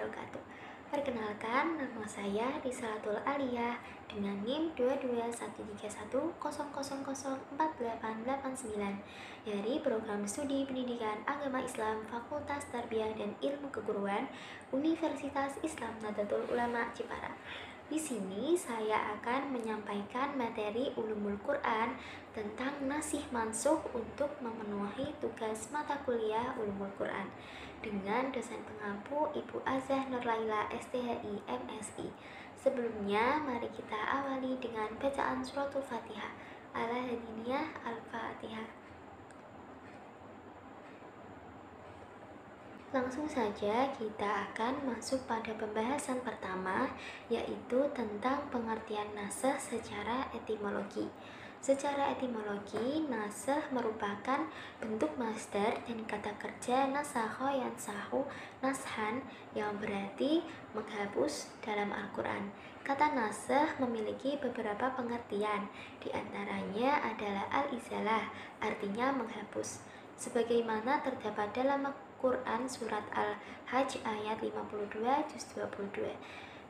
wabarakatuh. Perkenalkan, nama saya Risalatul Aliyah dengan NIM 2213100048889 dari Program Studi Pendidikan Agama Islam Fakultas Tarbiyah dan Ilmu Keguruan Universitas Islam Nahdlatul Ulama Jepara. Di sini saya akan menyampaikan materi Ulumul Quran tentang nasih mansukh untuk memenuhi tugas mata kuliah Ulumul Quran dengan dosen pengampu Ibu Azah Nurlaila STHI MSI. Sebelumnya, mari kita awali dengan bacaan suratul Fatihah. Ala hadiniyah Al-Fatihah. Langsung saja kita akan masuk pada pembahasan pertama, yaitu tentang pengertian nasakh secara etimologi. Secara etimologi, nasakh merupakan bentuk masdar dan kata kerja nasakha yansahu nashan yang berarti menghapus dalam Al-Quran. Kata nasakh memiliki beberapa pengertian, di antaranya adalah al-izalah, artinya menghapus. Sebagaimana terdapat dalam Quran Surat Al-Hajj ayat 52 juz 22.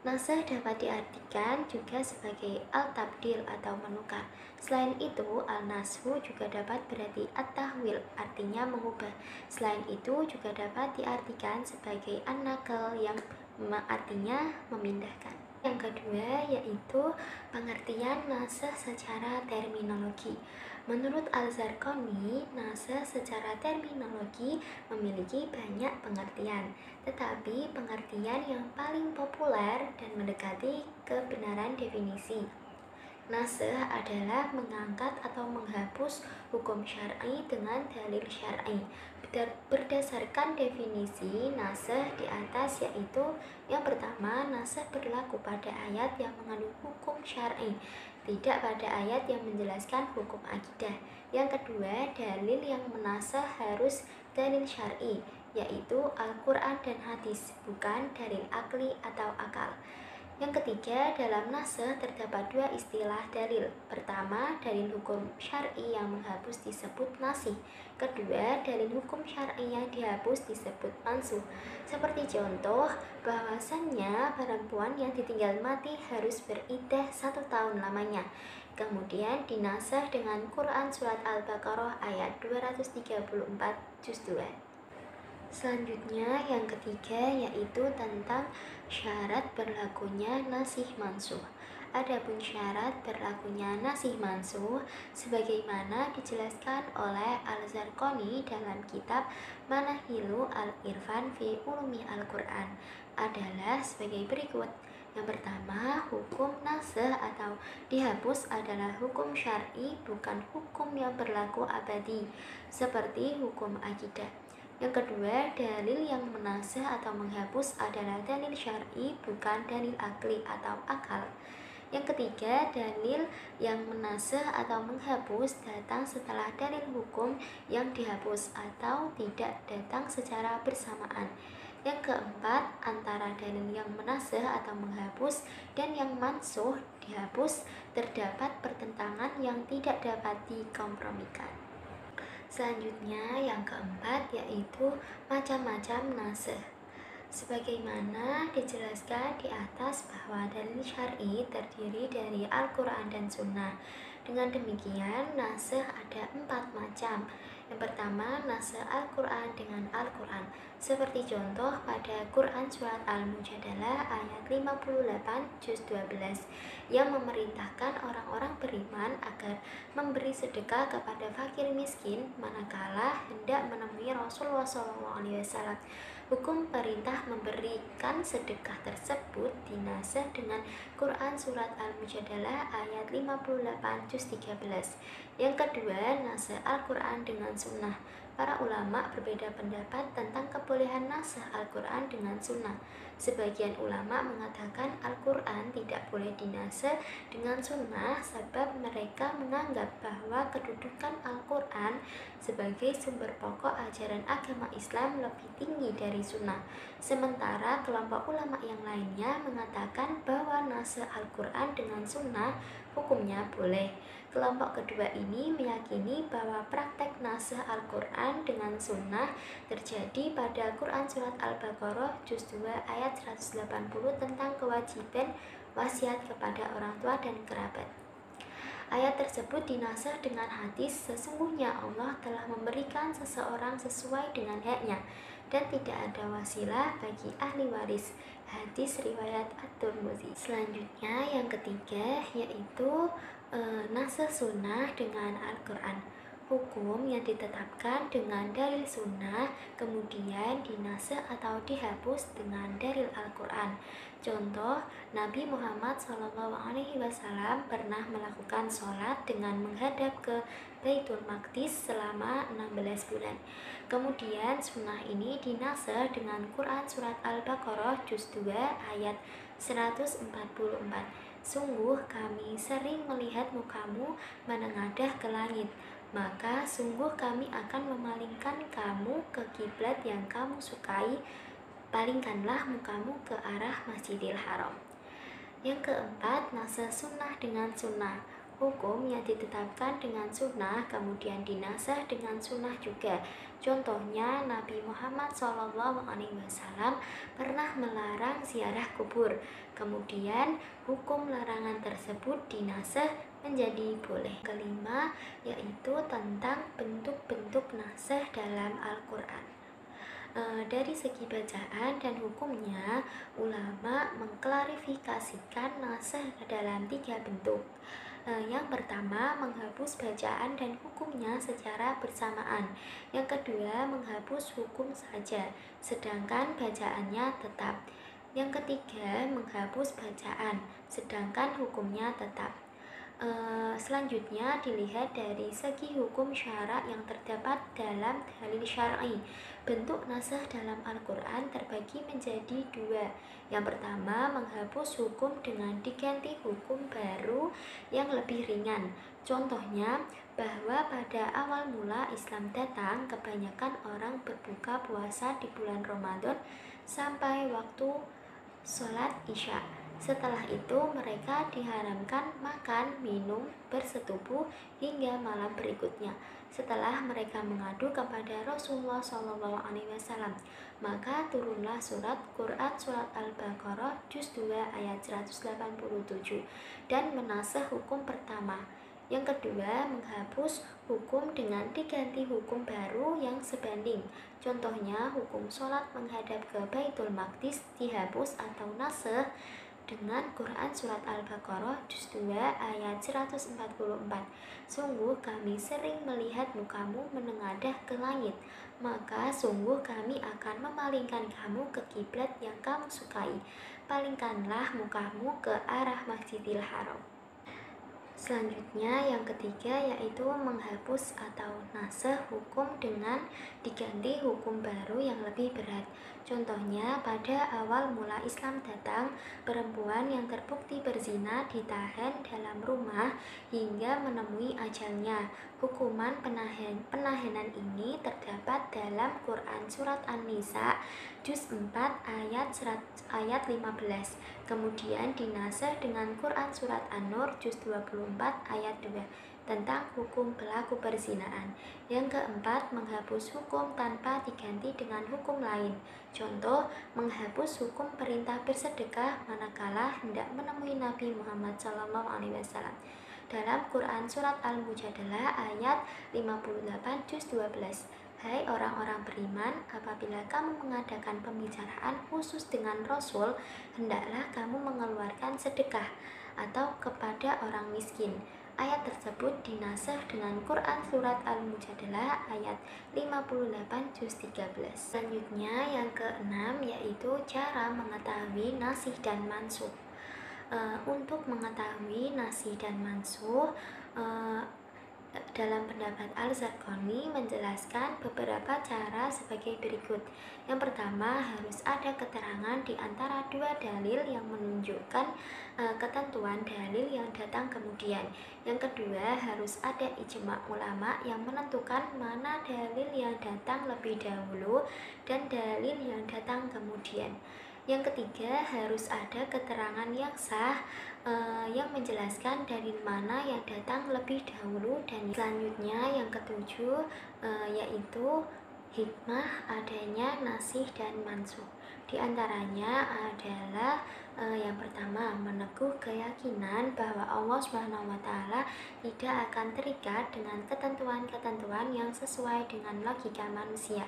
Nasakh dapat diartikan juga sebagai al-tabdil atau menukar. Selain itu, al-nashu juga dapat berarti at-tahwil, artinya mengubah. Selain itu juga dapat diartikan sebagai an-naql yang artinya memindahkan. Yang kedua yaitu pengertian nasakh secara terminologi. Menurut Al-Zarqani, nasakh secara terminologi memiliki banyak pengertian, tetapi pengertian yang paling populer dan mendekati kebenaran definisi nasakh adalah mengangkat atau menghapus hukum syar'i dengan dalil syar'i. Berdasarkan definisi nasakh di atas, yaitu yang pertama, nasakh berlaku pada ayat yang mengandung hukum syar'i, tidak pada ayat yang menjelaskan hukum akidah. Yang kedua, dalil yang menasakh harus dalil syar'i, yaitu Al-Quran dan hadis, bukan dalil akli atau akal. Yang ketiga, dalam nasakh terdapat dua istilah dalil. Pertama, dalil hukum syar'i yang menghapus disebut nasih. Kedua, dalil hukum syar'i yang dihapus disebut mansukh. Seperti contoh, bahwasannya perempuan yang ditinggal mati harus beriddah 1 tahun lamanya. Kemudian dinasakh dengan Quran Surat Al-Baqarah ayat 234 juz 2. Selanjutnya yang ketiga yaitu tentang syarat berlakunya nasih mansukh. Adapun syarat berlakunya nasih mansukh sebagaimana dijelaskan oleh Al-Zarqani dalam kitab Manahilu Al-Irfan fi Ulumi Al-Quran adalah sebagai berikut. Yang pertama, hukum nasakh atau dihapus adalah hukum syar'i, bukan hukum yang berlaku abadi seperti hukum akidah. Yang kedua, dalil yang menasakh atau menghapus adalah dalil syar'i, bukan dalil akli atau akal. Yang ketiga, dalil yang menasakh atau menghapus datang setelah dalil hukum yang dihapus atau tidak datang secara bersamaan. Yang keempat, antara dalil yang menasakh atau menghapus dan yang mansukh dihapus terdapat pertentangan yang tidak dapat dikompromikan. Selanjutnya yang keempat yaitu macam-macam nasakh. Sebagaimana dijelaskan di atas bahwa dalil syar'i terdiri dari Al-Quran dan Sunnah. Dengan demikian, nasakh ada 4 macam. Yang pertama, nasakh Al-Quran dengan Al-Quran. Seperti contoh pada Quran Surat Al-Mujadalah ayat 58 juz 12 yang memerintahkan orang-orang beriman agar memberi sedekah kepada fakir miskin manakala hendak menemui Rasulullah SAW. Hukum perintah memberikan sedekah tersebut dinasakh dengan Quran Surat Al-Mujadalah ayat 58 juz 13. Yang kedua, nasakh Al-Quran dengan Sunnah. Para ulama berbeda pendapat tentang kebolehan nasakh Al-Quran dengan Sunnah. Sebagian ulama mengatakan Al-Quran tidak boleh dinasakh dengan Sunnah sebab mereka menganggap bahwa kedudukan Al-Quran sebagai sumber pokok ajaran agama Islam lebih tinggi dari Sunnah. Sementara kelompok ulama yang lainnya mengatakan bahwa nasakh Al-Quran dengan Sunnah hukumnya boleh. Kelompok kedua ini meyakini bahwa praktek nasakh Al-Quran dengan sunnah terjadi pada Quran Surat Al-Baqarah Juz 2 ayat 180 tentang kewajiban wasiat kepada orang tua dan kerabat. Ayat tersebut dinasakh dengan hadis, sesungguhnya Allah telah memberikan seseorang sesuai dengan haknya dan tidak ada wasilah bagi ahli waris. Hadis riwayat At-Tirmidzi. Selanjutnya yang ketiga yaitu nasakh sunnah dengan Al-Quran. Hukum yang ditetapkan dengan dalil sunnah kemudian dinasakh atau dihapus dengan dalil Al-Quran. Contoh, Nabi Muhammad SAW pernah melakukan sholat dengan menghadap ke Baitul Maqdis selama 16 bulan. Kemudian sunnah ini dinasakh dengan Quran Surat Al-Baqarah Juz 2 ayat 144. Sungguh kami sering melihat mukamu menengadah ke langit, maka sungguh kami akan memalingkan kamu ke kiblat yang kamu sukai. Palingkanlah mukamu ke arah Masjidil Haram. Yang keempat, nasakh sunnah dengan sunnah. Hukum yang ditetapkan dengan sunnah kemudian dinasakh dengan sunnah juga. Contohnya, Nabi Muhammad SAW pernah melarang ziarah kubur. Kemudian, hukum larangan tersebut dinasakh menjadi boleh. Kelima, yaitu tentang bentuk-bentuk nasakh dalam Al-Quran. Dari segi bacaan dan hukumnya, ulama mengklarifikasikan nasakh dalam 3 bentuk. Yang pertama, menghapus bacaan dan hukumnya secara bersamaan. Yang kedua, menghapus hukum saja, sedangkan bacaannya tetap. Yang ketiga, menghapus bacaan, sedangkan hukumnya tetap. Selanjutnya dilihat dari segi hukum syara yang terdapat dalam dalil syar'i. Bentuk nasakh dalam Al-Quran terbagi menjadi 2. Yang pertama, menghapus hukum dengan diganti hukum baru yang lebih ringan. Contohnya, bahwa pada awal mula Islam datang, kebanyakan orang berbuka puasa di bulan Ramadan sampai waktu sholat Isya. Setelah itu mereka diharamkan makan, minum, bersetubuh hingga malam berikutnya. Setelah mereka mengadu kepada Rasulullah SAW, maka turunlah surat Quran Surat Al-Baqarah Juz 2 ayat 187 dan menasakh hukum pertama. Yang kedua, menghapus hukum dengan diganti hukum baru yang sebanding. Contohnya, hukum sholat menghadap ke Baitul Maqdis dihapus atau nasakh dengan Quran Surat Al-Baqarah Juz 2 ayat 144. Sungguh kami sering melihat mukamu menengadah ke langit, maka sungguh kami akan memalingkan kamu ke kiblat yang kamu sukai. Palingkanlah mukamu ke arah Masjidil Haram. Selanjutnya yang ketiga yaitu menghapus atau nasakh hukum dengan diganti hukum baru yang lebih berat. Contohnya, pada awal mula Islam datang, perempuan yang terbukti berzina ditahan dalam rumah hingga menemui ajalnya. Hukuman penahanan ini terdapat dalam Quran Surat An-Nisa Juz 4 ayat 15. Kemudian dinasakh dengan Quran Surat An-Nur Juz 24 ayat 2 tentang hukum pelaku perzinaan. Yang keempat, menghapus hukum tanpa diganti dengan hukum lain. Contoh, menghapus hukum perintah bersedekah manakala hendak menemui Nabi Muhammad SAW. Dalam Quran Surat Al-Mujadalah ayat 58 Juz 12. Hai orang-orang beriman, apabila kamu mengadakan pembicaraan khusus dengan Rasul, hendaklah kamu mengeluarkan sedekah atau kepada orang miskin. Ayat tersebut dinasakh dengan Quran Surat Al-Mujadalah ayat 58 Juz 13. Selanjutnya yang keenam yaitu cara mengetahui nasih dan mansukh. Untuk mengetahui nasih dan mansukh, dalam pendapat Al-Zarqani menjelaskan beberapa cara sebagai berikut. Yang pertama, harus ada keterangan di antara dua dalil yang menunjukkan ketentuan dalil yang datang kemudian. Yang kedua, harus ada ijma ulama yang menentukan mana dalil yang datang lebih dahulu dan dalil yang datang kemudian. Yang ketiga, harus ada keterangan yang sah yang menjelaskan dari mana yang datang lebih dahulu. Dan selanjutnya yang ketujuh yaitu hikmah adanya nasih dan mansuh. Di antaranya adalah yang pertama, meneguh keyakinan bahwa Allah SWT tidak akan terikat dengan ketentuan-ketentuan yang sesuai dengan logika manusia.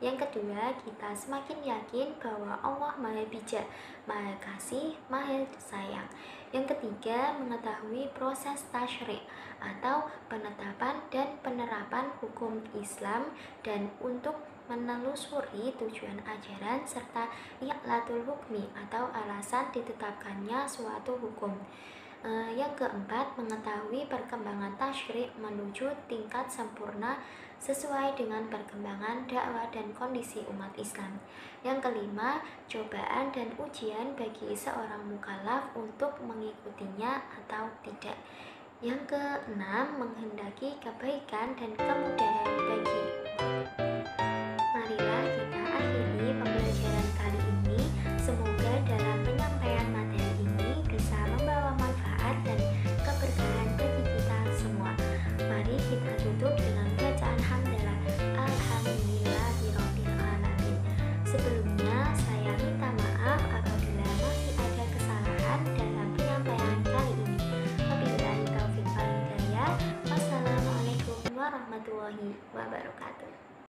Yang kedua, kita semakin yakin bahwa Allah Maha Bijak, Maha Kasih, Maha Sayang. Yang ketiga, mengetahui proses tasyri' atau penetapan dan penerapan hukum Islam, dan untuk menelusuri tujuan ajaran serta i'latul hukmi atau alasan ditetapkannya suatu hukum. Yang keempat, mengetahui perkembangan tasyri' menuju tingkat sempurna sesuai dengan perkembangan dakwah dan kondisi umat Islam. Yang kelima, cobaan dan ujian bagi seorang mukallaf untuk mengikutinya atau tidak. Yang keenam, menghendaki kebaikan dan kemudahan bagi umat. Marilah kita akhiri pembelajaran kali ini. Semoga dalam penyampaian materi ini bisa membawa manfaat dan keberkahan bagi kita semua. Mari kita tutup dengan bacaan hamdalah. Alhamdulillahirabbil alamin. Sebelumnya saya minta maaf apabila masih ada kesalahan dalam penyampaian kali ini. Wabillahi taufiq wal hidayah. Wassalamualaikum warahmatullahi wabarakatuh.